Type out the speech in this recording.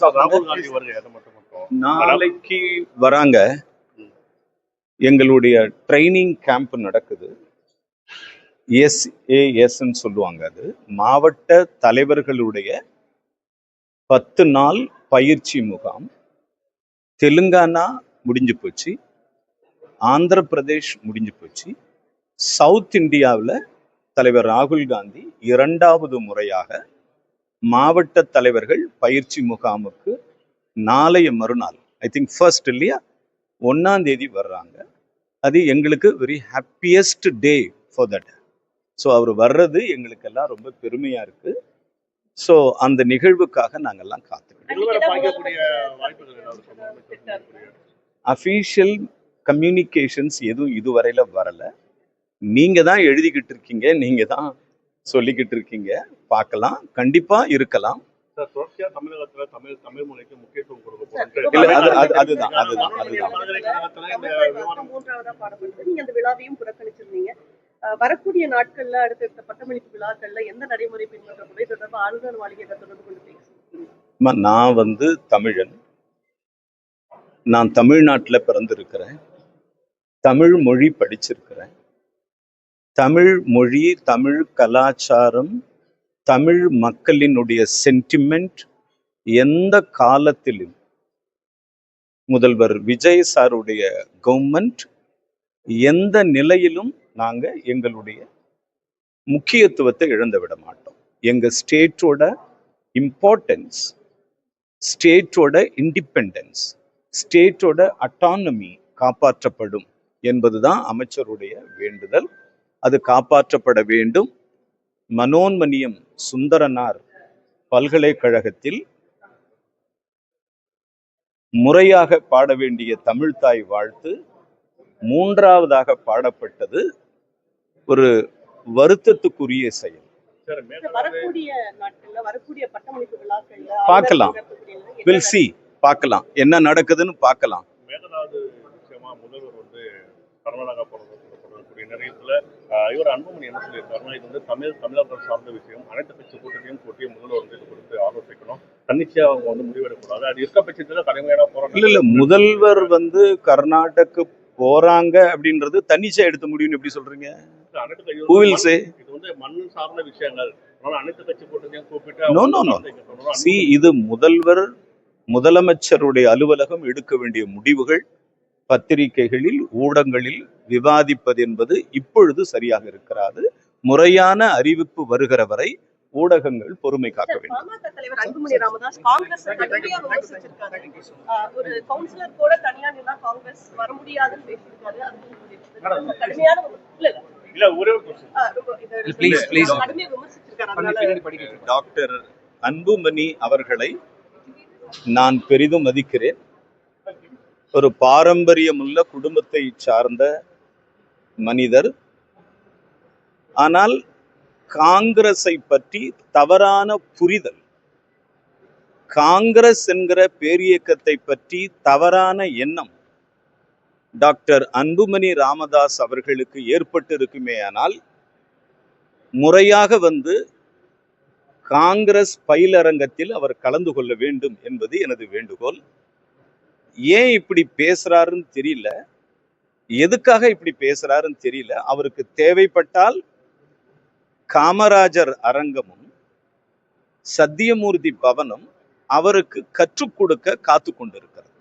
ராகுல் காந்தி வருது அதை மட்டும் நாளைக்கு வராங்க. எங்களுடைய ட்ரைனிங் கேம்ப் நடக்குது. SASன்னு சொல்லுவாங்க. அது மாவட்ட தலைவர்களுடைய 10 நாள் பயிற்சி முகாம். தெலுங்கானா முடிஞ்சு போச்சு, ஆந்திர பிரதேஷ் முடிஞ்சு போச்சு. சவுத் இந்தியாவில் தலைவர் ராகுல் காந்தி 2வது முறையாக மாவட்ட தலைவர்கள் பயிற்சி முகாமுக்கு நாளைய மறுநாள், ஐ திங்க் ஃபர்ஸ்ட் இல்லையா, 1ஆம் தேதி வர்றாங்க. அது எங்களுக்கு very happiest day for that. So அவர் வர்றது எங்களுக்கெல்லாம் ரொம்ப பெருமையா இருக்கு. ஸோ அந்த நிகழ்வுக்காக நாங்கெல்லாம் காத்துக்கிட்டோம். அஃபீஷியல் கம்யூனிகேஷன்ஸ் எதுவும் இதுவரையில வரல. நீங்க தான் எழுதிக்கிட்டு இருக்கீங்க, நீங்க தான் சொல்லிக்கிட்டு இருக்கீங்க. பார்க்கலாம், கண்டிப்பா இருக்கலாம். தமிழகத்துல தமிழ் மொழிக்கு முக்கியத்துவம் கொடுக்கணும். வரக்கூடிய நாட்கள்ல அடுத்த பட்டமளிப்பு விழாக்கள்ல எந்த நடைமுறை பின்பற்றக்கூடிய தொடர்பு ஆளுநர் மாளிகை தொடர்பு கொண்டு பேசுறேன். நான் தமிழன், நான் தமிழ்நாட்டில் பிறந்திருக்கிறேன், தமிழ் மொழி படிச்சிருக்கிறேன். தமிழ் மொழி, தமிழ் கலாச்சாரம், தமிழ் மக்களினுடைய சென்டிமெண்ட் எந்த காலத்திலும் முதல்வர் விஜய் சாருடைய கவர்மெண்ட் எந்த நிலையிலும் நாங்க எங்களுடைய முக்கியத்துவத்தை இழந்து விட மாட்டோம். எங்க ஸ்டேட்டோட இம்பார்ட்டன்ஸ், ஸ்டேட்டோட இண்டிபெண்டன்ஸ், ஸ்டேட்டோட அட்டானமி காப்பாற்றப்படும் என்பதுதான் அமைச்சருடைய வேண்டுதல். அது காப்பாற்றப்பட வேண்டும். மனோன்மணியம் சுந்தரனார் பல்கலைக்கழகத்தில் முறையாக பாட வேண்டிய தமிழ்தாய் வாழ்த்து 3வதாக பாடப்பட்டது ஒரு வருத்தத்துக்குரிய செயல். பார்க்கலாம், வில் சி, பார்க்கலாம் என்ன நடக்குதுன்னு பார்க்கலாம். இவர் அன்புமணி என்ன சொல்லியிருக்காருன்னா, இது தமிழர்கள் சார்ந்த விஷயம், அனைத்து கட்சி கூட்டத்தையும் கூட்டி முதல்வர் கொடுத்து ஆலோசிக்கணும், தன்னிச்சையா அவங்க முடிவெடுக்கூடாது, அது இருக்க பட்சத்துல கடுமையான போராட்டம். இல்ல முதல்வர் கர்நாடக போறாங்க அப்படின்றது தன்னிச்சை எடுத்த முடியும்னு எப்படி சொல்றீங்க? இது மண் சார்ந்த விஷயங்கள், அனைத்து கட்சி கூட்டத்தையும் கூப்பிட்டு இது முதலமைச்சருடைய அலுவலகம் எடுக்க வேண்டிய முடிவுகள் பத்திரிகைகளில், ஊடகங்களில் விவாதிப்பது என்பது இப்பொழுது சரியாக இருக்கிறது. முறையான அறிவிப்பு வருகிற வரை ஊடகங்கள் பொறுமை காக்க வேண்டும். பாமக தலைவர் அன்புமணி ராமதாஸ் காங்கிரஸ் கடுமையா விமர்சிச்சிருக்காரு. ஒரு கவுன்சிலர் கூட தனியா நின்னா காங்கிரஸ் வர முடியாதுன்னு பேசியிருக்காரு. அது கடுமையான டாக்டர் அன்புமணி அவர்களை நான் பெரிதும் மதிக்கிறேன். ஒரு பாரம்பரியமுள்ள குடும்பத்தை சார்ந்த மனிதர். ஆனால் காங்கிரஸை பற்றி தவறான புரிதல், காங்கிரஸ் என்கிற பேரியக்கத்தை பற்றி தவறான எண்ணம் டாக்டர் அன்புமணி ராமதாஸ் அவர்களுக்கு ஏற்பட்டு இருக்குமே. ஆனால் முறையாக காங்கிரஸ் பயிலரங்கத்தில் அவர் கலந்து கொள்ள வேண்டும் என்பது எனது வேண்டுகோள். ஏன் இப்படி பேசுறாருன்னு தெரியல, எதுக்காக இப்படி பேசுறாருன்னு தெரியல. அவருக்கு தேவைப்பட்டால் காமராஜர் அரங்கமும் சத்தியமூர்த்தி பவனும் அவருக்கு கற்றுக் கொடுக்க காத்து கொண்டிருக்கிறது.